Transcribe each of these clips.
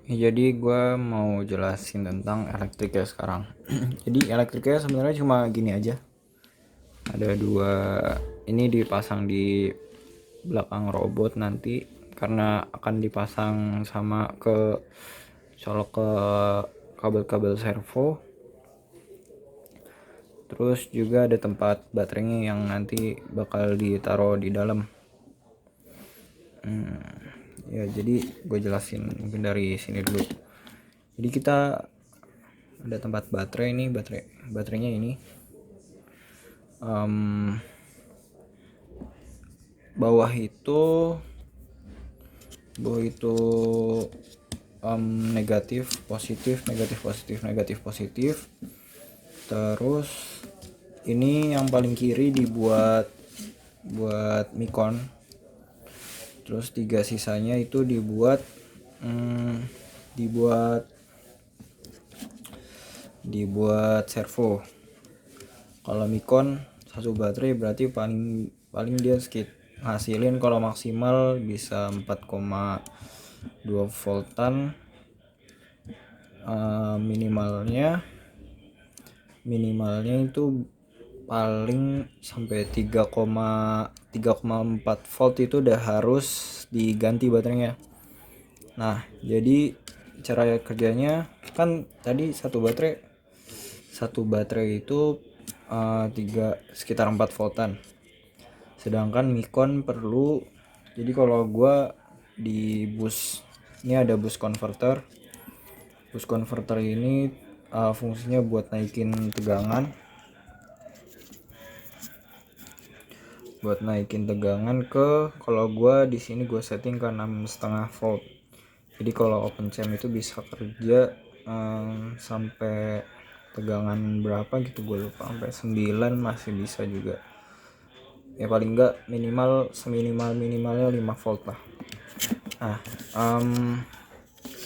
Jadi gue mau jelasin tentang elektriknya sekarang. Jadi elektriknya sebenarnya cuma gini aja. Ada dua, ini dipasang di belakang robot nanti karena akan dipasang sama colok ke kabel-kabel servo. Terus juga ada tempat baterainya yang nanti bakal ditaruh di dalam. Ya jadi gue jelasin mungkin dari sini dulu. Jadi kita ada tempat baterai ini, baterainya ini. Bawah itu negatif positif negatif positif negatif positif. Terus ini yang paling kiri dibuat Mikon. Terus 3 sisanya itu dibuat servo. Kalau Mikon satu baterai berarti paling dia hasilin kalau maksimal bisa 4,2 voltan. Minimalnya itu paling sampai 3,4 volt itu udah harus diganti baterainya. Nah, jadi cara kerjanya kan tadi satu baterai itu sekitar 4 voltan. Sedangkan Mikon perlu, jadi kalau gua di bus ini ada bus converter. Bus converter ini fungsinya buat naikin tegangan. Kalau gua di sini gua setting ke 6,5 volt. Jadi kalau open champ itu bisa kerja sampai tegangan berapa gitu gue lupa, sampai 9 masih bisa juga. Ya paling enggak minimalnya 5 volt lah. Nah,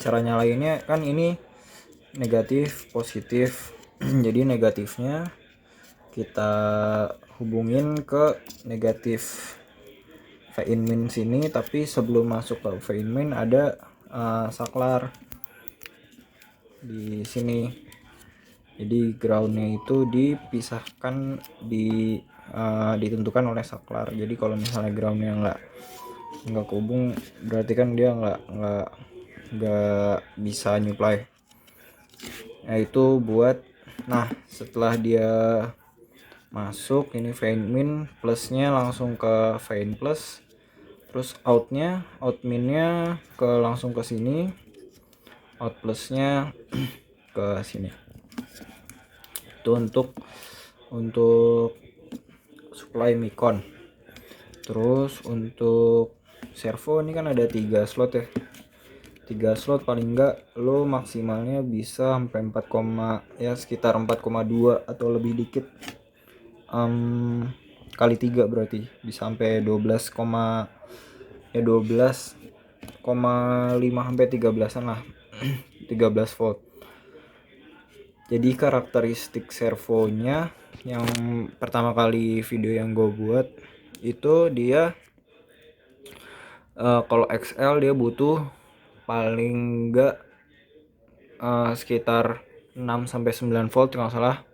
cara nyalainnya kan ini negatif positif. Jadi negatifnya kita hubungin ke negatif V-in min sini, tapi sebelum masuk ke V-in min ada saklar di sini. Jadi groundnya itu dipisahkan, ditentukan oleh saklar. Jadi kalau misalnya groundnya nggak kehubung, berarti kan dia nggak bisa nyuplai. Nah itu setelah dia masuk, ini V-in min plusnya langsung ke V-in plus, terus out minnya langsung ke sini, out plusnya ke sini. Itu untuk supply Mikon. Terus untuk servo ini kan ada 3 slot ya. 3 slot paling enggak lo maksimalnya bisa sampai sekitar 4,2 atau lebih dikit. Kali 3 berarti bisa sampai 12,5 sampai 13-an lah. 13 volt. Jadi karakteristik servonya yang pertama kali video yang gue buat itu dia kalau XL dia butuh paling enggak sekitar 6 sampai 9 volt kalau salah.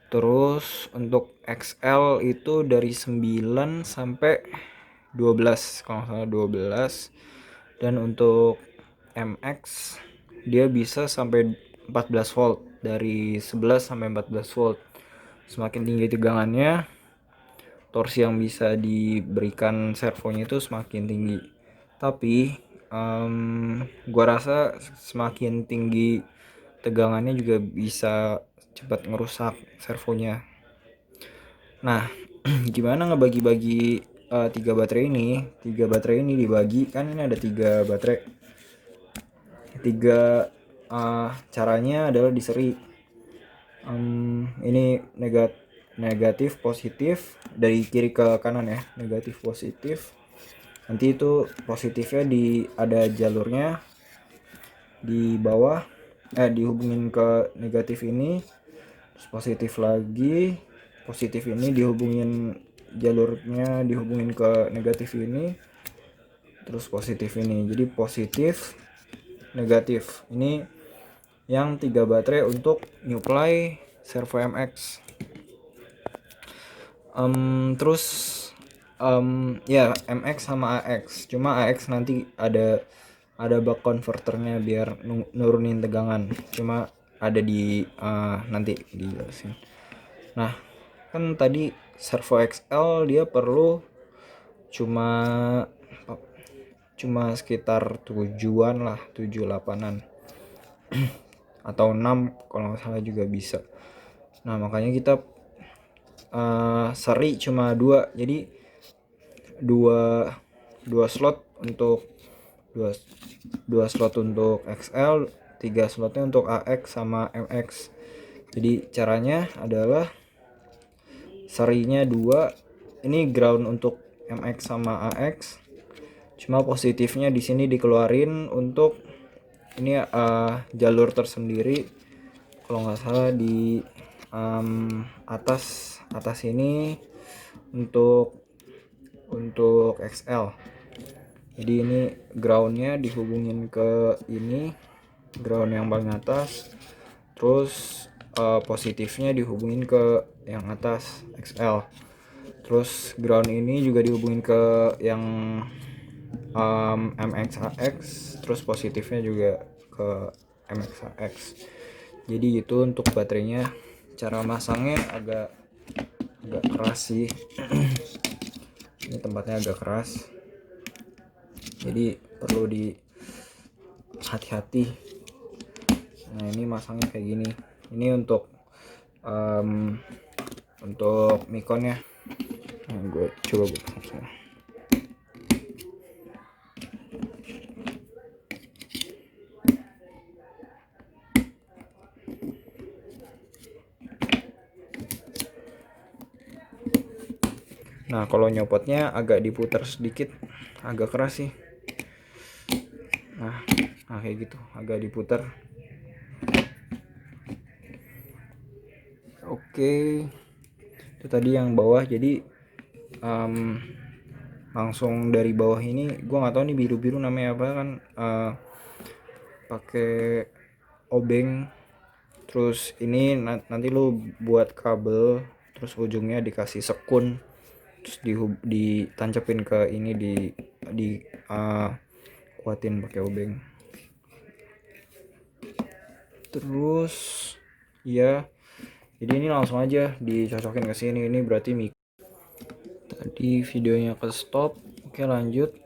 Terus untuk XL itu dari 9 sampai 12 kalau salah 12. Dan untuk MX dia bisa sampai 14 volt, dari 11 sampai 14 volt. Semakin tinggi tegangannya, torsi yang bisa diberikan servonya itu semakin tinggi. Tapi gua rasa semakin tinggi tegangannya juga bisa cepat ngerusak servonya. Nah, gimana ngebagi-bagi 3 baterai ini? 3 baterai ini dibagi, kan ini ada 3 baterai. Caranya adalah diseri. Ini negatif positif dari kiri ke kanan ya, negatif positif. Nanti itu positifnya ada jalurnya di bawah, dihubungin ke negatif ini. Terus positif ini dihubungin ke negatif ini, terus positif ini. Jadi positif negatif. Ini yang 3 baterai untuk nyuplai servo MX. Terus ya MX sama AX, cuma AX nanti ada buck converternya biar nurunin tegangan, cuma ada di nanti dijelasin. Nah kan tadi servo XL dia perlu cuma sekitar 7-an lah, 7-8an atau 6 kalau nggak salah juga bisa. Nah makanya kita seri cuma 2, jadi dua slot untuk dua slot untuk XL, 3 slotnya untuk AX sama MX. Jadi caranya adalah serinya 2, ini ground untuk MX sama AX, cuma positifnya di sini dikeluarin untuk ini jalur tersendiri kalau nggak salah di atas ini untuk XL. Jadi ini groundnya dihubungin ke ini ground yang paling atas, terus positifnya dihubungin ke yang atas XL, terus ground ini juga dihubungin ke yang MXAX, terus positifnya juga ke MXAX. Jadi itu untuk baterainya. Cara masangnya agak keras sih. Ini tempatnya agak keras, jadi perlu di hati-hati. Nah ini masangnya kayak gini. Ini untuk Mikonnya. Nah, gue coba pasang. Nah kalau nyopotnya agak diputar sedikit, agak keras sih. Nah kayak gitu, agak diputar. Oke, itu tadi yang bawah. Jadi langsung dari bawah ini, gua nggak tahu nih biru-biru namanya apa kan, pakai obeng. Terus ini nanti lu buat kabel, terus ujungnya dikasih sekun, terus ditancapin ke ini, di kuatin pakai obeng. Terus ya jadi ini langsung aja dicocokin ke sini. Ini berarti tadi videonya ke stop. Oke lanjut.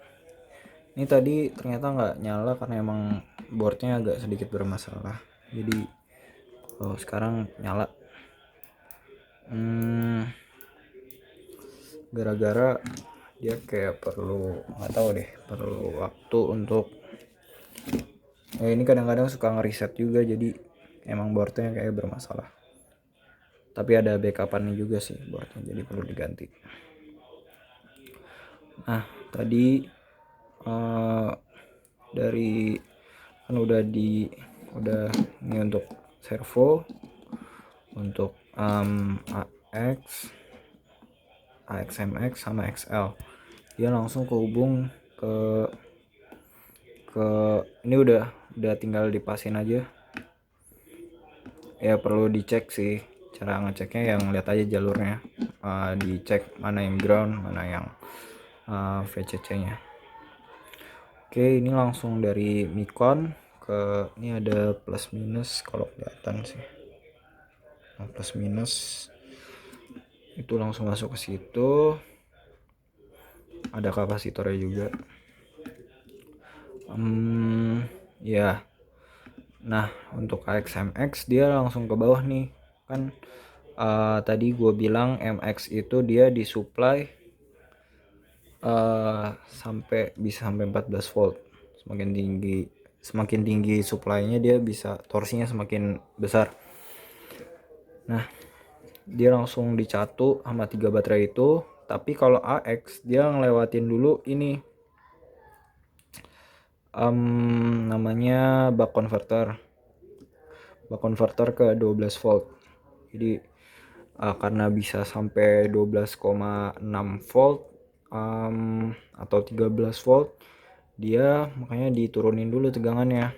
Ini tadi ternyata nggak nyala karena emang boardnya agak sedikit bermasalah, jadi sekarang nyala. Gara-gara dia kayak perlu, nggak tahu deh, perlu waktu untuk ini kadang-kadang suka ngereset juga, jadi emang boardnya kayak bermasalah. Tapi ada backupannya juga sih boardnya, jadi perlu diganti. Nah tadi dari kan udah ini untuk servo, untuk AX, AXMX sama XL, dia langsung kehubung ke ini udah tinggal dipasin aja. Ya perlu dicek sih, cara ngeceknya yang lihat aja jalurnya, dicek mana yang ground, mana yang VCC nya. Oke ini langsung dari Mikon ke ini, ada plus minus kalau kelihatan sih. Nah, plus minus itu langsung masuk ke situ, ada kapasitornya juga. Ya nah untuk AXMX dia langsung ke bawah nih kan. Tadi gue bilang MX itu dia disuplai sampai 14 volt. Semakin tinggi suplainya, dia bisa torsinya semakin besar. Nah dia langsung dicatu sama 3 baterai itu. Tapi kalau AX dia ngelewatin dulu ini namanya buck converter ke 12 volt. Jadi karena bisa sampai 12,6 volt atau 13 volt, dia makanya diturunin dulu tegangannya.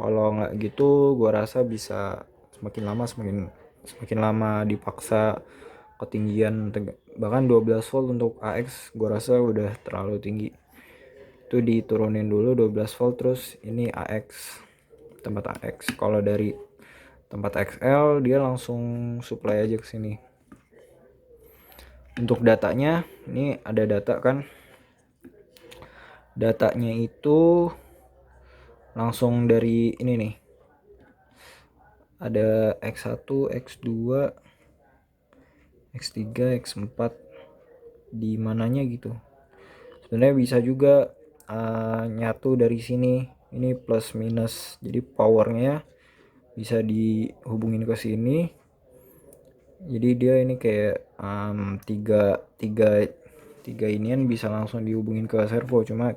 Kalau nggak gitu gua rasa bisa semakin lama dipaksa ketinggian, bahkan 12 volt untuk AX gua rasa udah terlalu tinggi. Itu diturunin dulu 12 volt, terus ini AX, tempat AX. Kalau dari tempat XL dia langsung supply aja ke sini. Untuk datanya, ini ada data kan, datanya itu langsung dari ini nih, ada X1, X2, X3, X4 di mananya gitu. Sebenarnya bisa juga nyatu dari sini, ini plus minus, jadi powernya bisa dihubungin ke sini. Jadi dia ini kayak tiga inian bisa langsung dihubungin ke servo. Cuma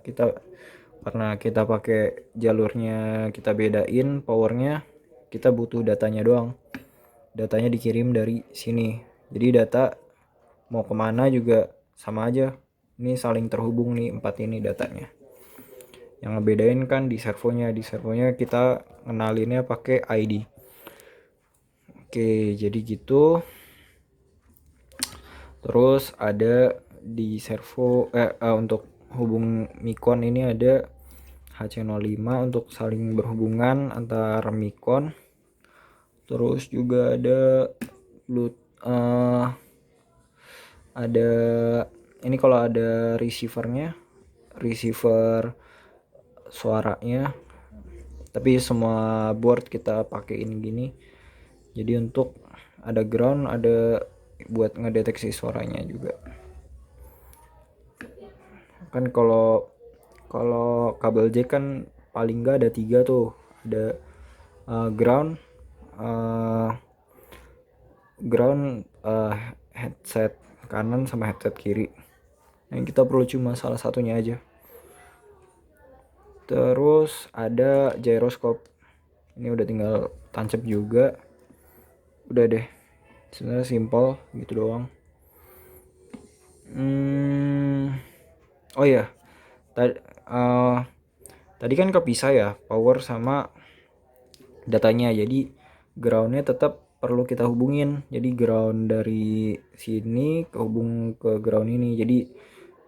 karena kita pakai jalurnya, kita bedain powernya, kita butuh datanya doang. Datanya dikirim dari sini, jadi data mau kemana juga sama aja. Ini saling terhubung nih, 4 ini datanya. Yang ngebedain kan di servonya kita ngenalinnya pakai ID. Oke, jadi gitu. Terus ada di servo untuk hubung Micon ini ada HC05 untuk saling berhubungan antar Micon. Terus juga ada ada ini kalau ada receiver suaranya, tapi semua board kita pakein gini. Jadi untuk ada ground, ada buat ngedeteksi suaranya juga. Kan kalau kabel jack kan paling enggak ada 3 tuh. Ada ground, headset kanan sama headset kiri. Yang kita perlu cuma salah satunya aja. Terus ada gyroscope. Ini udah tinggal tancap juga. Udah deh. Sebenarnya simple gitu doang. Oh ya. Tadi kan kepisah ya power sama datanya. Jadi groundnya tetap perlu kita hubungin. Jadi ground dari sini kehubung ke ground ini. Jadi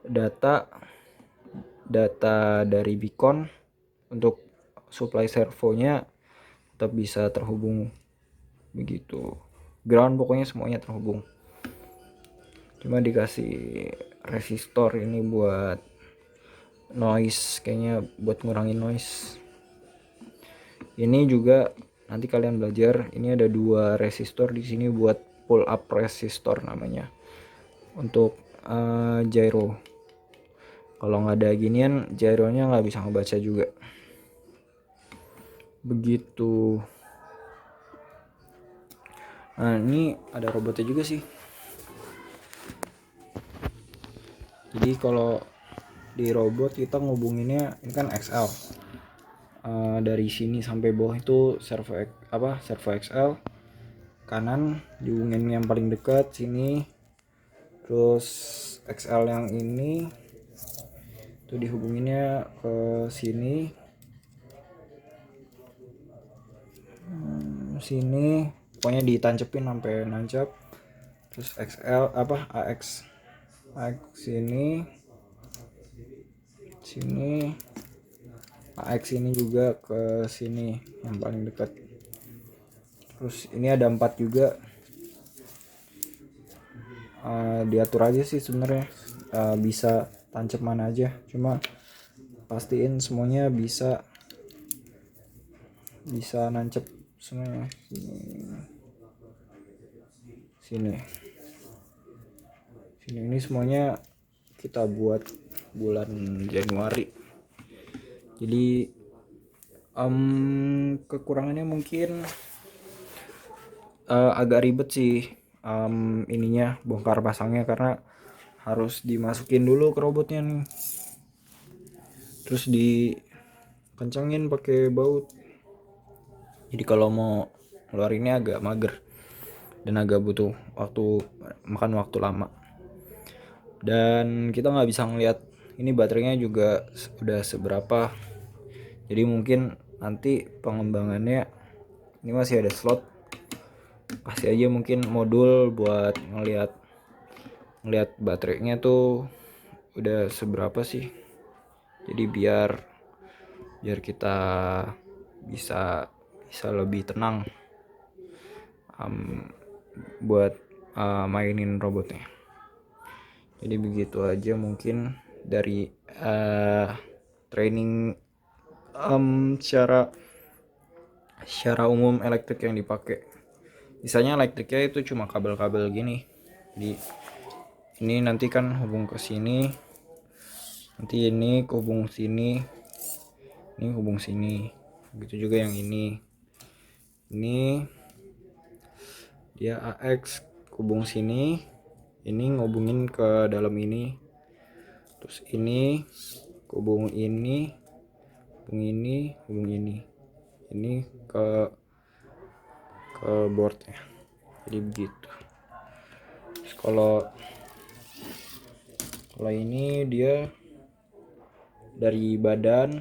data dari beacon untuk supply servonya tetap bisa terhubung begitu. Ground pokoknya semuanya terhubung. Cuma dikasih resistor ini buat noise, kayaknya buat ngurangin noise. Ini juga nanti kalian belajar, ini ada 2 resistor di sini buat pull up resistor namanya. Untuk gyro. Kalau nggak ada ginian, gyronya nggak bisa ngebaca juga. Begitu. Nah, ini ada robotnya juga sih. Jadi kalau di robot kita ngubunginnya, ini kan XL. Dari sini sampai bawah itu servo XL. Kanan dihubungin yang paling dekat sini. Terus XL yang ini itu dihubunginnya ke sini. Sini pokoknya ditancepin sampai nancap. Terus AX sini AX ini juga ke sini yang paling dekat. Terus ini ada 4 juga. Diatur aja sih sebenarnya, bisa tancap mana aja, cuma pastiin semuanya bisa nancep semuanya. Sini ini semuanya kita buat bulan Januari. Jadi kekurangannya mungkin agak ribet sih ininya, bongkar pasangnya, karena harus dimasukin dulu ke robotnya nih, terus dikencengin pakai baut. Jadi kalau mau keluarinnya agak mager dan agak butuh makan waktu lama. Dan kita nggak bisa ngeliat ini baterainya juga udah seberapa. Jadi mungkin nanti pengembangannya ini masih ada slot, kasih aja mungkin modul buat ngeliat baterainya tuh udah seberapa sih, jadi biar kita bisa lebih tenang buat mainin robotnya. Jadi begitu aja mungkin dari training secara umum elektrik yang dipakai. Misalnya elektriknya itu cuma kabel-kabel gini. Ini nanti kan hubung ke sini, nanti ini hubung sini, ini hubung sini. Begitu juga yang ini dia AX hubung sini, ini ngobungin ke dalam ini, terus ini hubung ini, hubung ini ke boardnya. Jadi begitu. Terus kalau ini dia dari badan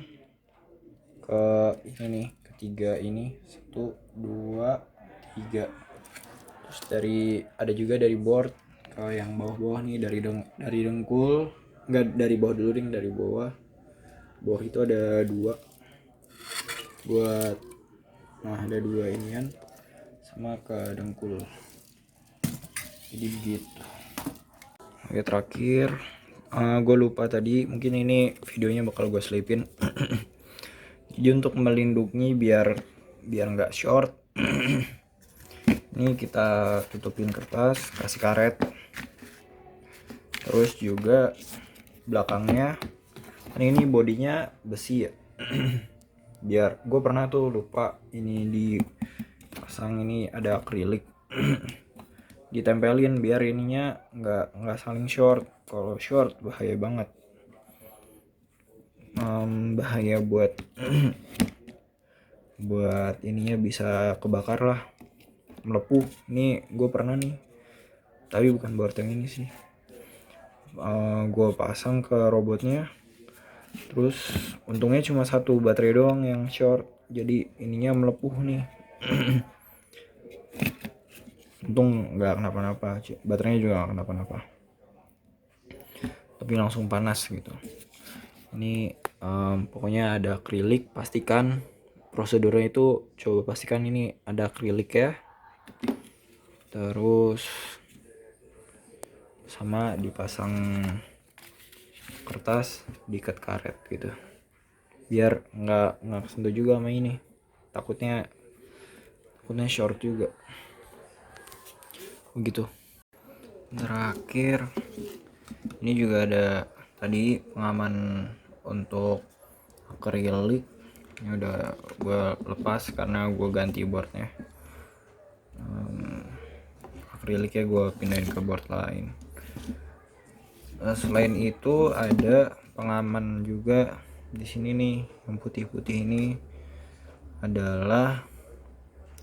ke ini nih, ketiga ini 1 2 3. Terus ada juga dari board ke yang bawah-bawah nih, dari dengkul, enggak dari bawah dulu ding, dari bawah itu ada 2 buat, nah ada 2 inian sama ke dengkul. Jadi begitu. Oke, terakhir gue lupa tadi, mungkin ini videonya bakal gue selipin. Jadi untuk melindungi biar nggak short ini kita tutupin kertas, kasih karet. Terus juga belakangnya ini bodinya besi ya. Biar gue pernah tuh lupa ini dipasang, ini ada akrilik ditempelin biar ininya nggak saling short. Kalau short bahaya banget, bahaya buat buat ininya bisa kebakar lah, melepuh. Ini gue pernah nih, tapi bukan board yang ini sih. Gue pasang ke robotnya, terus untungnya cuma 1 baterai doang yang short, jadi ininya melepuh nih. Untung nggak kenapa-napa, baterainya juga nggak kenapa-napa, tapi langsung panas gitu. Ini pokoknya ada akrilik, pastikan prosedurnya itu, coba pastikan ini ada akrilik ya. Terus sama dipasang kertas, diikat karet gitu, biar nggak kesentuh juga sama ini, takutnya short juga begitu. Terakhir ini juga ada tadi pengaman untuk akrilik, ini udah gue lepas karena gue ganti boardnya. Akriliknya gue pindahin ke board lain. Selain itu ada pengaman juga di sini nih, yang putih-putih ini adalah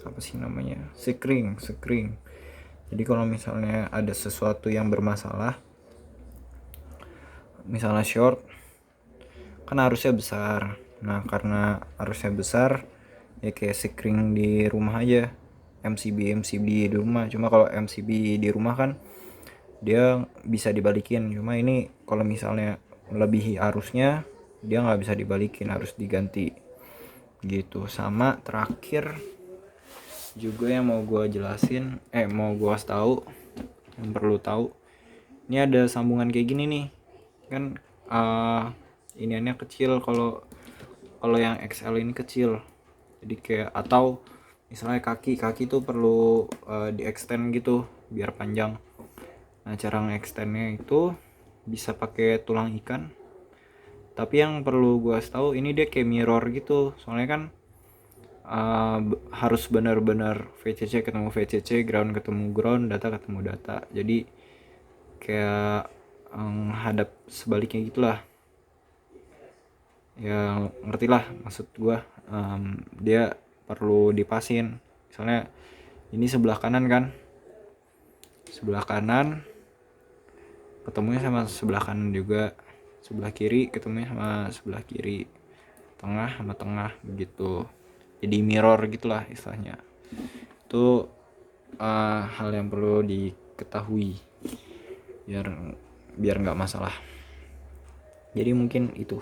apa sih namanya, sekring. Jadi kalau misalnya ada sesuatu yang bermasalah, misalnya short, kan arusnya besar. Nah karena arusnya besar ya kayak sekring di rumah aja, MCB di rumah. Cuma kalau MCB di rumah kan dia bisa dibalikin, cuma ini kalau misalnya melebihi arusnya dia nggak bisa dibalikin, harus diganti gitu. Sama terakhir juga yang mau gue jelasin, mau gue kasih tahu, yang perlu tahu, ini ada sambungan kayak gini nih kan, iniannya kecil, kalau yang XL ini kecil, jadi kayak, atau misalnya kaki tuh perlu di extend gitu biar panjang. Nah cara nge-extendnya itu bisa pakai tulang ikan, tapi yang perlu gue tahu ini dia kayak mirror gitu, soalnya kan harus benar-benar VCC ketemu VCC, ground ketemu ground, data ketemu data, jadi kayak hadap sebaliknya gitulah ya, ngerti lah maksud gue. Dia perlu dipasin, misalnya ini sebelah kanan ketemunya sama sebelah kanan juga, sebelah kiri ketemunya sama sebelah kiri. tengah sama tengah begitu, jadi mirror gitulah istilahnya. Itu hal yang perlu diketahui biar nggak masalah. Jadi mungkin itu,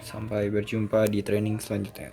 sampai berjumpa di training selanjutnya.